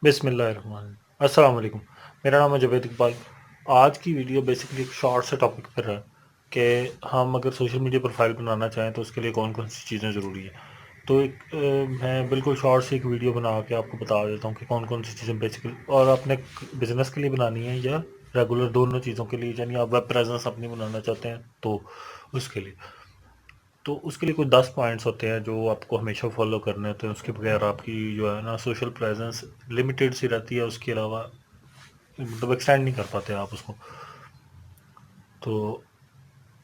بسم اللہ الرحمن الرحیم۔ السلام علیکم، میرا نام ہے جاوید اقبال۔ آج کی ویڈیو بیسیکلی ایک شارٹ سے ٹاپک پر ہے کہ ہم اگر سوشل میڈیا پروفائل بنانا چاہیں تو اس کے لیے کون کون سی چیزیں ضروری ہیں۔ تو میں بالکل شارٹ سی ایک ویڈیو بنا کے آپ کو بتا دیتا ہوں کہ کون کون سی چیزیں بیسیکلی، اور اپنے بزنس کے لیے بنانی ہے یا ریگولر دونوں چیزوں کے لیے، یعنی آپ ویب پریزنس اپنی بنانا چاہتے ہیں تو اس کے لیے۔ تو اس کے لیے کوئی 10 پوائنٹس ہوتے ہیں جو آپ کو ہمیشہ فالو کرنے ہوتے ہیں۔ اس کے بغیر آپ کی جو ہے نا سوشل پریزنس لمیٹیڈ سی رہتی ہے، اس کے علاوہ مطلب ایکسٹینڈ نہیں کر پاتے آپ اس کو۔ تو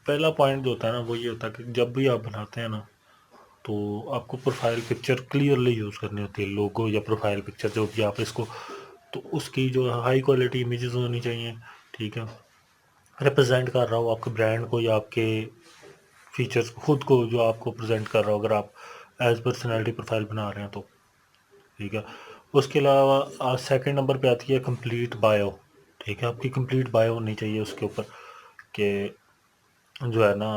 پہلا پوائنٹ جو ہوتا ہے نا وہ یہ ہوتا ہے کہ جب بھی آپ بناتے ہیں نا تو آپ کو پروفائل پکچر کلیئرلی یوز کرنی ہوتی ہے، لوگو یا پروفائل پکچر جو بھی آپ اس کو، تو اس کی جو ہائی کوالٹی امیجز ہونی چاہیے، ٹھیک ہے، ریپرزینٹ کر رہا ہو آپ کے برانڈ کو یا آپ کے فیچرز خود کو، جو آپ کو پریزنٹ کر رہا ہو اگر آپ ایز پرسنالٹی پروفائل بنا رہے ہیں تو ٹھیک ہے۔ اس کے علاوہ سیکنڈ نمبر پہ آتی ہے کمپلیٹ بایو، ٹھیک ہے، آپ کی کمپلیٹ بایو ہونی چاہیے اس کے اوپر کہ جو ہے نا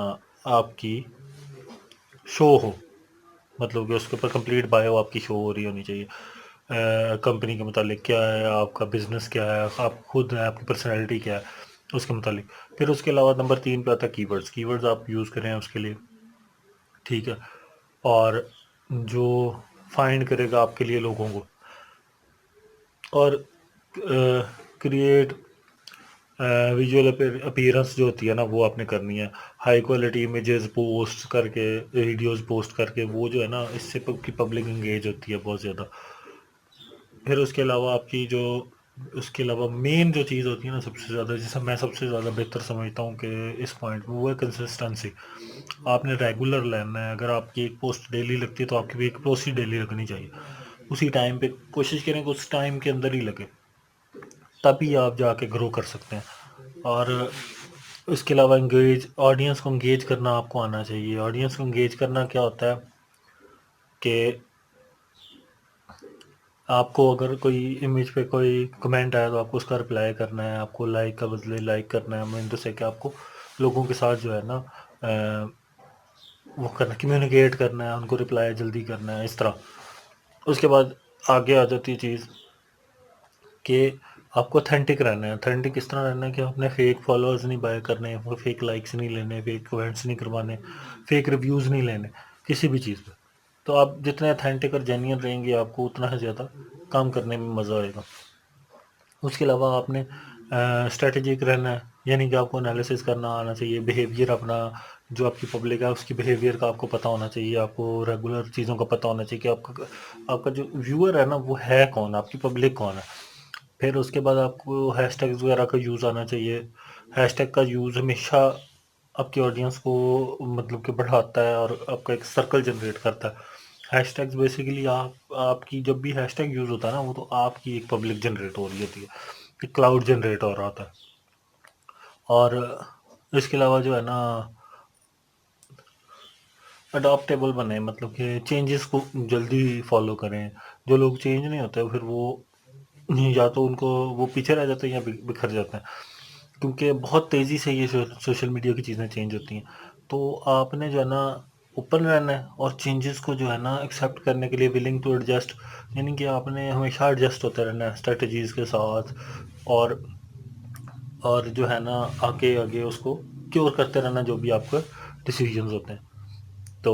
آپ کی شو ہو، مطلب کہ اس کے اوپر کمپلیٹ بایو آپ کی شو ہو رہی ہونی چاہیے، کمپنی کے متعلق کیا ہے، آپ کا بزنس کیا ہے، آپ خود ہیں، آپ کی پرسنالٹی کیا ہے اس کے متعلق۔ پھر اس کے علاوہ نمبر 3 پہ آتا ہے کی ورڈز، کی ورڈز آپ یوز کریں اس کے لیے، ٹھیک ہے، اور جو فائنڈ کرے گا آپ کے لیے لوگوں کو، اور کریٹ ویژول اپیرنس جو ہوتی ہے نا وہ آپ نے کرنی ہے، ہائی کوالٹی امیجز پوسٹ کر کے، ویڈیوز پوسٹ کر کے، وہ جو ہے نا اس سے پبلک انگیج ہوتی ہے بہت زیادہ۔ پھر اس کے علاوہ آپ کی جو، اس کے علاوہ مین جو چیز ہوتی ہے نا سب سے زیادہ، جسے میں سب سے زیادہ بہتر سمجھتا ہوں کہ اس پوائنٹ میں، وہ ہے کنسسٹنسی۔ آپ نے ریگولر لینا ہے، اگر آپ کی ایک پوسٹ ڈیلی لگتی ہے تو آپ کی بھی ایک پوسٹ ہی ڈیلی لگنی چاہیے، اسی ٹائم پہ کوشش کریں کہ اس ٹائم کے اندر ہی لگے، تبھی آپ جا کے گرو کر سکتے ہیں۔ اور اس کے علاوہ انگیج، آڈینس کو انگیج کرنا آپ کو آنا چاہیے۔ آڈینس کو انگیج کرنا کیا ہوتا ہے کہ آپ کو اگر کوئی امیج پہ کوئی کمنٹ آیا تو آپ کو اس کا رپلائی کرنا ہے، آپ کو لائک کا بدلے لائک کرنا ہے، مین تو سے کہ آپ کو لوگوں کے ساتھ جو ہے نا وہ کرنا، کمیونیکیٹ کرنا ہے، ان کو رپلائی جلدی کرنا ہے، اس طرح۔ اس کے بعد آگے آ جاتی چیز کہ آپ کو اتھینٹک رہنا ہے۔ اتھینٹک اس طرح رہنا ہے کہ آپ نے فیک فالوورز نہیں بائی کرنے، فیک لائکس نہیں لینے، فیک کمنٹس نہیں کروانے، فیک ریویوز نہیں لینے کسی بھی چیز پہ۔ تو آپ جتنے اتھینٹک اور جینیئن رہیں گے آپ کو اتنا ہی زیادہ کام کرنے میں مزہ آئے گا۔ اس کے علاوہ آپ نے اسٹریٹجک رہنا ہے، یعنی کہ آپ کو انالیسس کرنا آنا چاہیے، بیہیویئر اپنا، جو آپ کی پبلک ہے اس کی بیہیویئر کا آپ کو پتہ ہونا چاہیے، آپ کو ریگولر چیزوں کا پتہ ہونا چاہیے کہ آپ کا جو ویور ہے نا وہ ہے کون، آپ کی پبلک کون ہے۔ پھر اس کے بعد آپ کو ہیش ٹیگز وغیرہ کا یوز آنا چاہیے۔ ہیش ٹیگ کا یوز ہمیشہ آپ کی آڈینس کو مطلب کہ بڑھاتا ہے اور آپ کا ایک سرکل جنریٹ کرتا ہے۔ ہیش ٹیگز بیسیکلی آپ کی جب بھی ہیش ٹیگ یوز ہوتا ہے نا وہ تو آپ کی ایک پبلک جنریٹ ہو رہی ہوتی ہے، ایک کلاؤڈ جنریٹ ہو رہا ہوتا ہے۔ اور اس کے علاوہ جو ہے نا اڈاپٹیبل بنے، مطلب کہ چینجز کو جلدی فالو کریں۔ جو لوگ چینج نہیں ہوتے پھر وہ یا تو ان کو وہ پیچھے رہ جاتے ہیں یا بکھر جاتے ہیں، کیونکہ بہت تیزی سے یہ سوشل میڈیا کی چیزیں چینج ہوتی ہیں۔ تو آپ نے جو ہے نا اوپن رہنا ہے اور چینجز کو جو ہے نا ایکسیپٹ کرنے کے لیے ولنگ ٹو ایڈجسٹ، یعنی کہ آپ نے ہمیشہ ایڈجسٹ ہوتے رہنا ہے اسٹریٹجیز کے ساتھ، اور جو ہے نا آگے آگے اس کو کیور کرتے رہنا جو بھی آپ کے ڈیسیجنز ہوتے ہیں۔ تو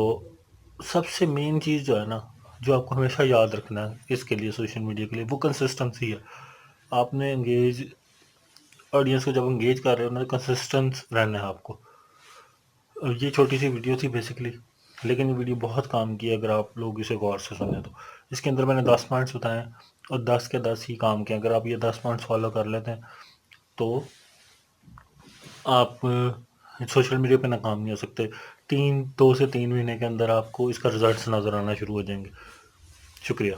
سب سے مین چیز جو ہے نا جو آپ کو ہمیشہ یاد رکھنا ہے اس کے لیے، سوشل میڈیا کے لیے، وہ کنسسٹنسی ہے۔ آپ نے انگیج آڈینس کو جب انگیج کر رہے ہو نا کنسسٹنٹ رہنا ہے آپ کو۔ یہ چھوٹی سی ویڈیو تھی بیسیکلی، لیکن یہ ویڈیو بہت کام کی ہے اگر آپ لوگ اسے غور سے سنیں تو۔ اس کے اندر میں نے 10 پوائنٹس بتائے ہیں اور 10 کے 10 ہی کام کیے۔ اگر آپ یہ 10 پوائنٹس فالو کر لیتے ہیں تو آپ سوشل میڈیا پہ ناکام نہیں ہو سکتے۔ 2 سے 3 مہینے کے اندر آپ کو اس کا رزلٹس نظر آنا شروع ہو جائیں گے۔ شکریہ۔